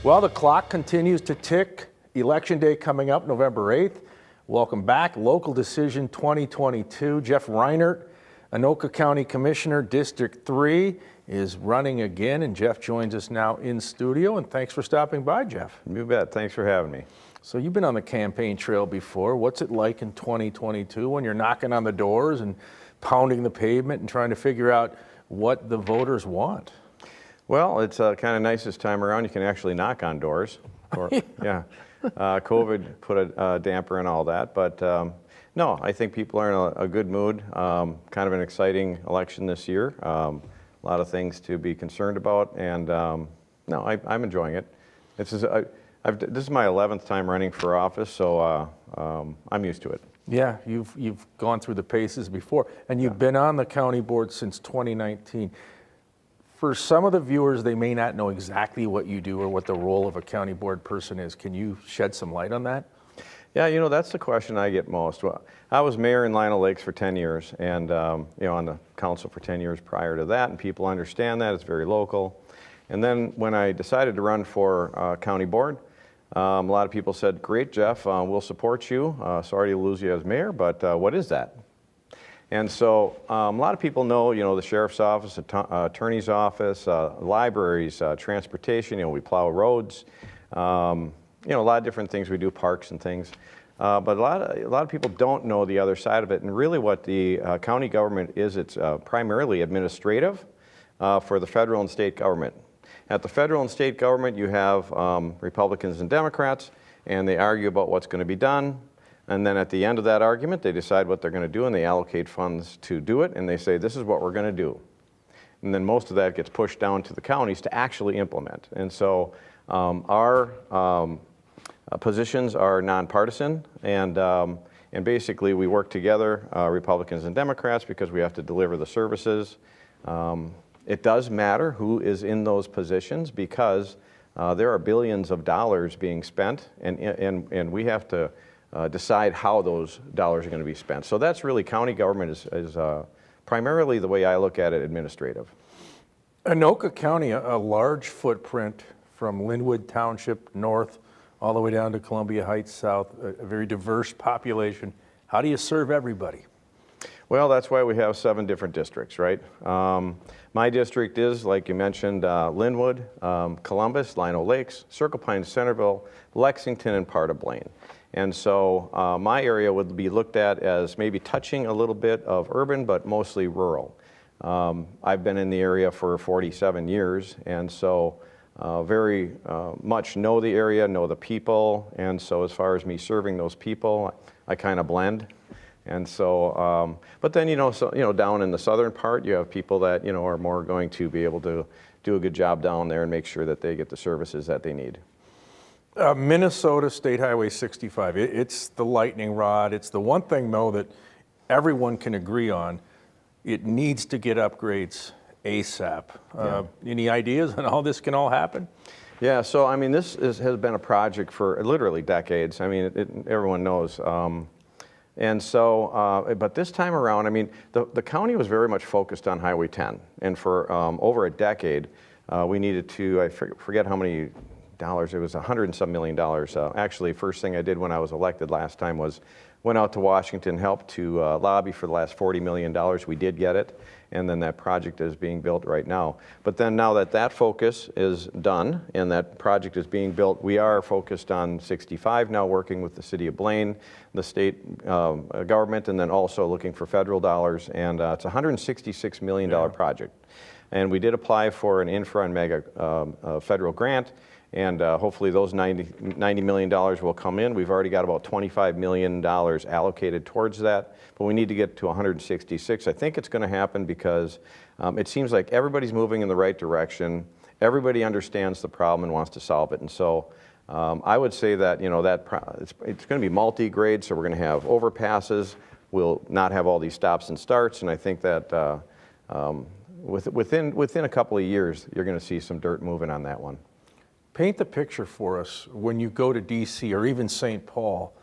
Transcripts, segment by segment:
Well, the clock continues to tick. Election day coming up November 8th. Welcome back. Local Decision 2022. Jeff Reinert, Anoka County Commissioner, District 3, is running again. And Jeff joins us now in studio. And thanks for stopping by, Jeff. You bet. Thanks for having me. So you've been on the campaign trail before. What's it like in 2022 when you're knocking on the doors and pounding the pavement and trying to figure out what the voters want? Well, it's kind of nice this time around. You can actually knock on doors. Yeah. COVID put a damper in all that. But no, I think people are in a good mood. Kind of an exciting election this year. A lot of things to be concerned about. And no, I'm enjoying it. This is my 11th time running for office, so I'm used to it. Yeah, you've gone through the paces before. And you've been on the county board since 2019. For some of the viewers, they may not know exactly what you do or what the role of a county board person is. Can you shed some light on that? Yeah, you know, that's the question I get most. Well, I was mayor in Lino Lakes for 10 years and, you know, on the council for 10 years prior to that, and people understand that. It's very local. And then when I decided to run for county board, a lot of people said, great, Jeff, we'll support you. Sorry to lose you as mayor, but what is that? And so a lot of people know, you know, the sheriff's office, attorney's office, libraries, transportation, you know, we plow roads, you know, a lot of different things we do, parks and things. But a lot of people don't know the other side of it. And really what the county government is, it's primarily administrative for the federal and state government. At the federal and state government, you have Republicans and Democrats, and they argue about what's going to be done. And then at the end of that argument, they decide what they're going to do, and they allocate funds to do it, and they say, this is what we're going to do. And then most of that gets pushed down to the counties to actually implement. And so our positions are nonpartisan, and basically we work together, Republicans and Democrats, because we have to deliver the services. It does matter who is in those positions because there are billions of dollars being spent, and we have to decide how those dollars are going to be spent. So that's really county government is primarily the way I look at it, administrative. Anoka County, a large footprint from Linwood Township north all the way down to Columbia Heights south, a very diverse population. How do you serve everybody? Well, that's why we have 7 different districts, right? My district is, like you mentioned, Linwood, Columbus, Lino Lakes, Circle Pines, Centerville, Lexington, and part of Blaine. And so my area would be looked at as maybe touching a little bit of urban, but mostly rural. I've been in the area for 47 years, and so very much know the area, know the people, and so as far as me serving those people, I kind of blend. And so, but then, down in the southern part, you have people that, are more going to be able to do a good job down there and make sure that they get the services that they need. Minnesota State Highway 65, it's the lightning rod. It's the one thing, though, that everyone can agree on. It needs to get upgrades ASAP. Yeah. Any ideas on how this can all happen? Yeah, so I mean, this has been a project for literally decades. I mean, everyone knows. And so, but this time around, I mean, the county was very much focused on Highway 10. And for over a decade, we needed to, I forget how many dollars, it was $100 and some million. Actually, first thing I did when I was elected last time was went out to Washington, helped to lobby for the last $40 million. We did get it. And then that project is being built right now. But then now that focus is done and that project is being built, we are focused on 65 now, working with the city of Blaine, the state government, and then also looking for federal dollars. And it's a $166 million project. And we did apply for an infra and mega federal grant. And hopefully those $90 million will come in. We've already got about $25 million allocated towards that, but we need to get to 166. I think it's going to happen because it seems like everybody's moving in the right direction. Everybody understands the problem and wants to solve it. And so I would say that, it's going to be multi-grade, so we're going to have overpasses. We'll not have all these stops and starts, and I think that within a couple of years, you're going to see some dirt moving on that one. Paint the picture for us when you go to DC or even St. Paul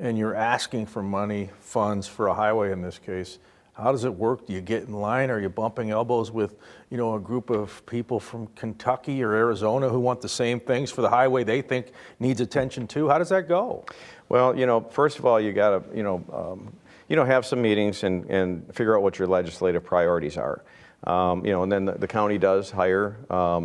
and you're asking for money, funds for a highway in this case. How does it work? Do you get in line? Are you bumping elbows with, a group of people from Kentucky or Arizona who want the same things for the highway they think needs attention too? How does that go? Well, first of all, you got to, have some meetings and figure out what your legislative priorities are. And then the county does hire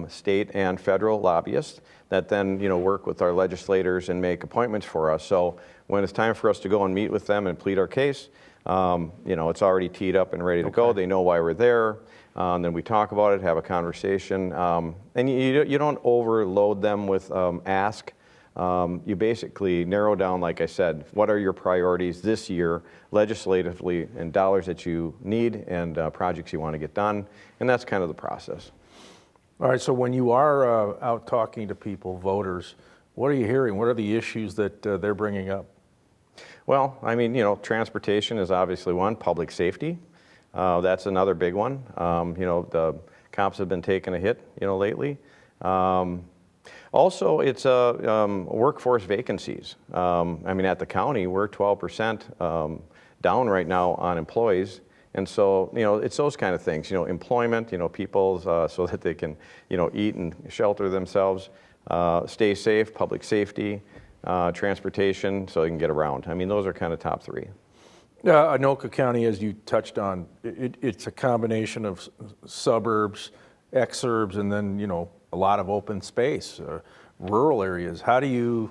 state and federal lobbyists that then, work with our legislators and make appointments for us. So when it's time for us to go and meet with them and plead our case, it's already teed up and ready to go. They know why we're there. Then we talk about it, have a conversation. And you don't overload them with ask. You basically narrow down, like I said, what are your priorities this year legislatively and dollars that you need and projects you want to get done. And that's kind of the process. All right, so when you are out talking to people, voters, what are you hearing? What are the issues that they're bringing up? Well, I mean, transportation is obviously one, public safety. That's another big one. The cops have been taking a hit, lately. Also, it's workforce vacancies. At the county, we're 12% down right now on employees. And so, it's those kind of things, employment, people so that they can, eat and shelter themselves, stay safe, public safety, transportation, so they can get around. Those are kind of top three. Anoka County, as you touched on, it's a combination of suburbs, exurbs, and then, a lot of open space, rural areas. How do you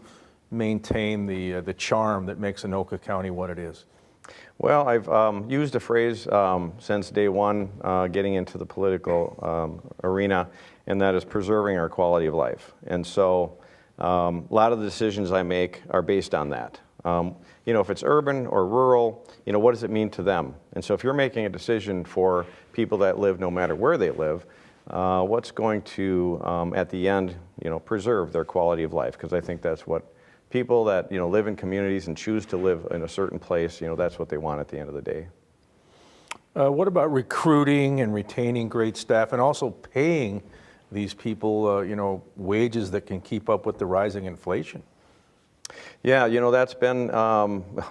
maintain the charm that makes Anoka County what it is? Well, I've used a phrase since day one getting into the political arena, and that is preserving our quality of life. And so a lot of the decisions I make are based on that. If it's urban or rural, what does it mean to them? And so if you're making a decision for people that live no matter where they live, what's going to, at the end, preserve their quality of life? Because I think that's what people that, live in communities and choose to live in a certain place, that's what they want at the end of the day. What about recruiting and retaining great staff and also paying these people, wages that can keep up with the rising inflation? Yeah, that's been,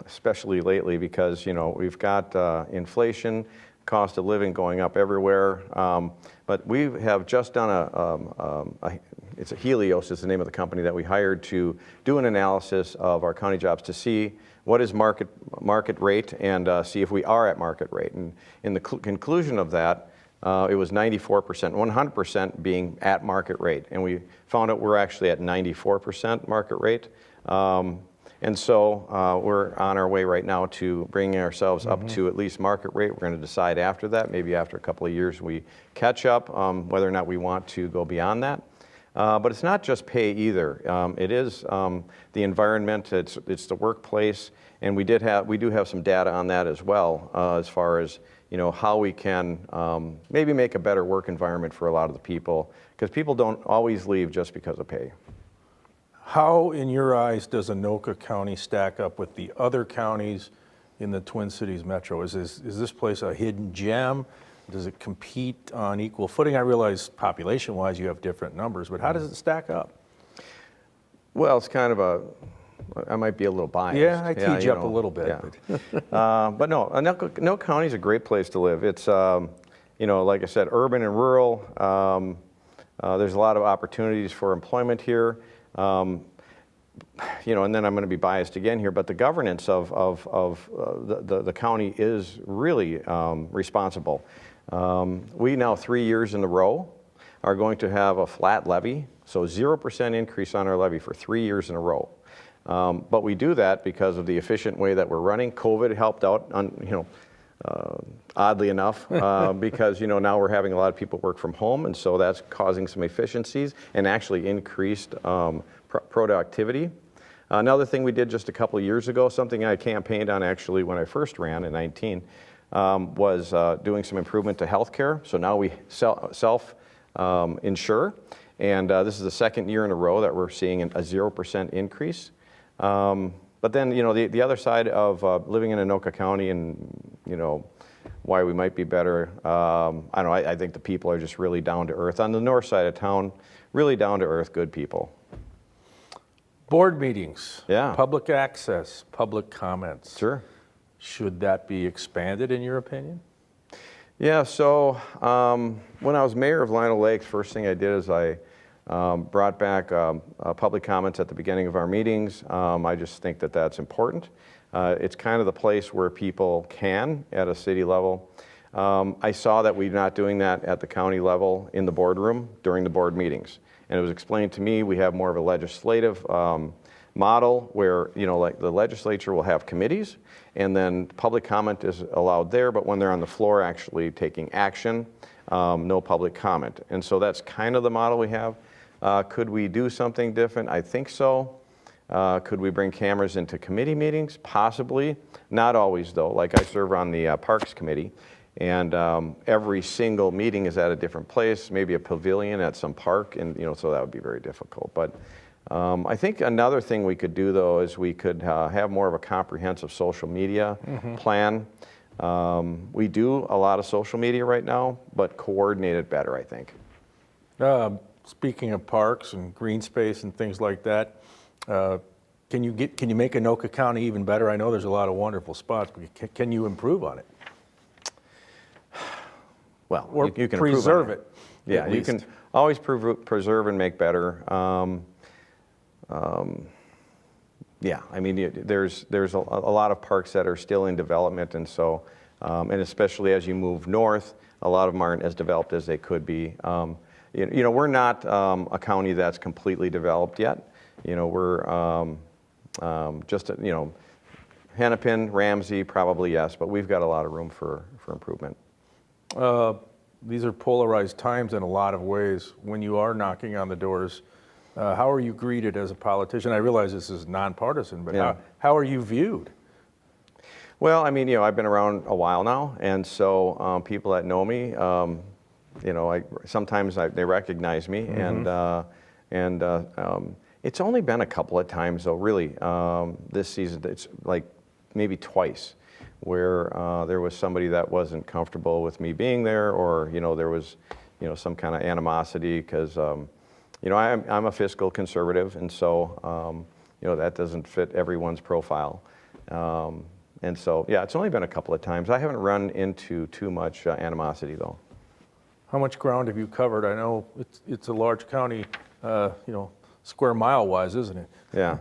especially lately, because, we've got inflation, cost of living going up everywhere. But we have just done it's a Helios is the name of the company that we hired to do an analysis of our county jobs to see what is market rate and see if we are at market rate. And in the conclusion of that, it was 94%, 100% being at market rate. And we found out we're actually at 94% market rate. And so we're on our way right now to bringing ourselves up to at least market rate. We're going to decide after that, maybe after a couple of years, we catch up whether or not we want to go beyond that. But it's not just pay either. It is the environment, it's the workplace, and we do have some data on that as well, as far as how we can maybe make a better work environment for a lot of the people, because people don't always leave just because of pay. How, in your eyes, does Anoka County stack up with the other counties in the Twin Cities Metro? Is this place a hidden gem? Does it compete on equal footing? I realize population-wise you have different numbers, but how does it stack up? Well, it's kind of I might be a little biased. Yeah, I tease you up a little bit. Yeah. But no, Anoka County is a great place to live. It's, like I said, urban and rural. There's a lot of opportunities for employment here. And then I'm going to be biased again here, but the governance of the county is really responsible. We now 3 years in a row are going to have a flat levy, so 0% increase on our levy for 3 years in a row. But we do that because of the efficient way that we're running. COVID helped out, oddly enough, because now we're having a lot of people work from home, and so that's causing some efficiencies and actually increased productivity. Another thing we did just a couple of years ago, something I campaigned on actually when I first ran in 19, was doing some improvement to healthcare. So now we self-insure, and this is the second year in a row that we're seeing a 0% increase. But then, the other side of living in Anoka County and, why we might be better, I don't know, I think the people are just really down to earth. On the north side of town, really down to earth, good people. Board meetings, Yeah. public access, public comments. Sure. Should that be expanded in your opinion? Yeah, so when I was mayor of Lino Lakes, first thing I did is I brought back public comments at the beginning of our meetings. I just think that that's important. It's kind of the place where people can, at a city level. I saw that we're not doing that at the county level in the boardroom during the board meetings. And it was explained to me we have more of a legislative model where, like the legislature will have committees and then public comment is allowed there, but when they're on the floor actually taking action, no public comment. And so that's kind of the model we have. Could we do something different? I think so. Could we bring cameras into committee meetings? Possibly. Not always, though. Like I serve on the Parks Committee, and every single meeting is at a different place, maybe a pavilion at some park, and so that would be very difficult. But I think another thing we could do, though, is we could have more of a comprehensive social media plan. We do a lot of social media right now, but coordinate it better, I think. Speaking of parks and green space and things like that, can you make Anoka County even better? I know there's a lot of wonderful spots, but can you improve on it? Well, Or you can preserve improve it. Yeah, you can always preserve and make better. Yeah, I mean, there's a lot of parks that are still in development, and so, and especially as you move north, a lot of them aren't as developed as they could be. We're not a county that's completely developed yet. We're just, Hennepin, Ramsey, probably yes, but we've got a lot of room for improvement. These are polarized times in a lot of ways. When you are knocking on the doors, how are you greeted as a politician? I realize this is nonpartisan, but Yeah. how are you viewed? Well, I mean, I've been around a while now, and so people that know me, sometimes they recognize me, and it's only been a couple of times, though, really, this season. It's like maybe twice, where there was somebody that wasn't comfortable with me being there, or there was some kind of animosity because I'm a fiscal conservative, and so that doesn't fit everyone's profile. And so, yeah, it's only been a couple of times. I haven't run into too much animosity, though. How much ground have you covered? I know it's a large county, square mile wise, isn't it? Yeah.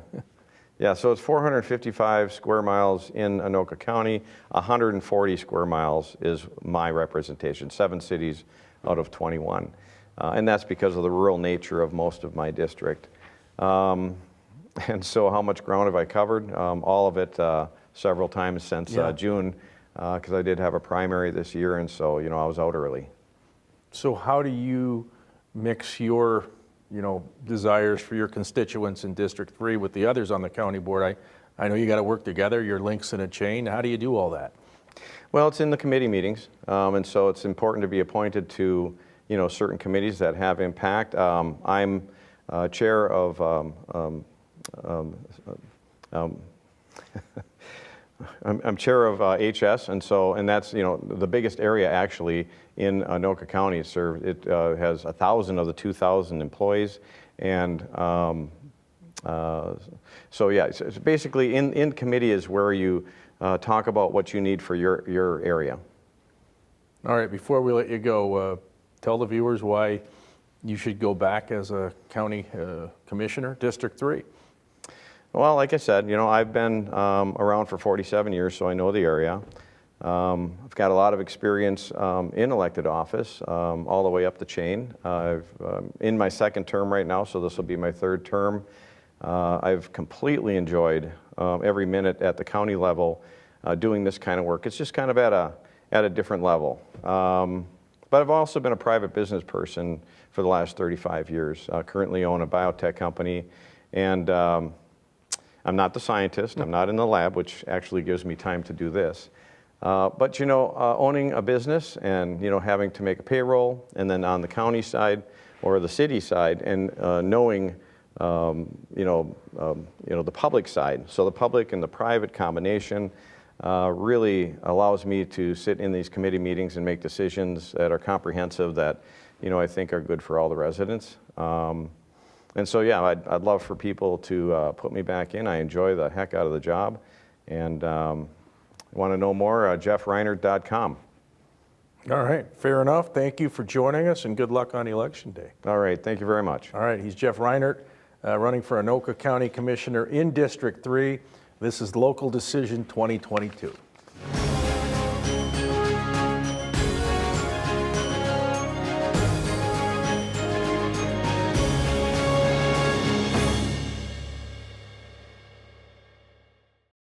Yeah, so it's 455 square miles in Anoka County. 140 square miles is my representation, 7 cities out of 21. And that's because of the rural nature of most of my district. And so how much ground have I covered? All of it several times since June, because I did have a primary this year, and so I was out early. So how do you mix your desires for your constituents in District 3 with the others on the county board? I know you got to work together, your links in a chain. How do you do all that? Well, it's in the committee meetings, and so it's important to be appointed to certain committees that have impact. I'm chair of I'm chair of HS, and that's the biggest area actually in Anoka County. It has 1,000 of the 2,000 employees, and so yeah. So basically, in committee is where you talk about what you need for your area. All right. Before we let you go, tell the viewers why you should go back as a county commissioner, District 3. Well, like I said, I've been around for 47 years, so I know the area. I've got a lot of experience in elected office, all the way up the chain. I'm in my second term right now, so this will be my third term. I've completely enjoyed every minute at the county level doing this kind of work. It's just kind of at a different level. But I've also been a private business person for the last 35 years. Currently own a biotech company, and I'm not the scientist. I'm not in the lab, which actually gives me time to do this. But owning a business and having to make a payroll, and then on the county side or the city side, and knowing the public side. So the public and the private combination really allows me to sit in these committee meetings and make decisions that are comprehensive, that I think are good for all the residents. And so, yeah, I'd love for people to put me back in. I enjoy the heck out of the job. And want to know more, jeffreinert.com. All right, fair enough. Thank you for joining us, and good luck on Election Day. All right, thank you very much. All right, he's Jeff Reinert, running for Anoka County Commissioner in District 3. This is Local Decision 2022.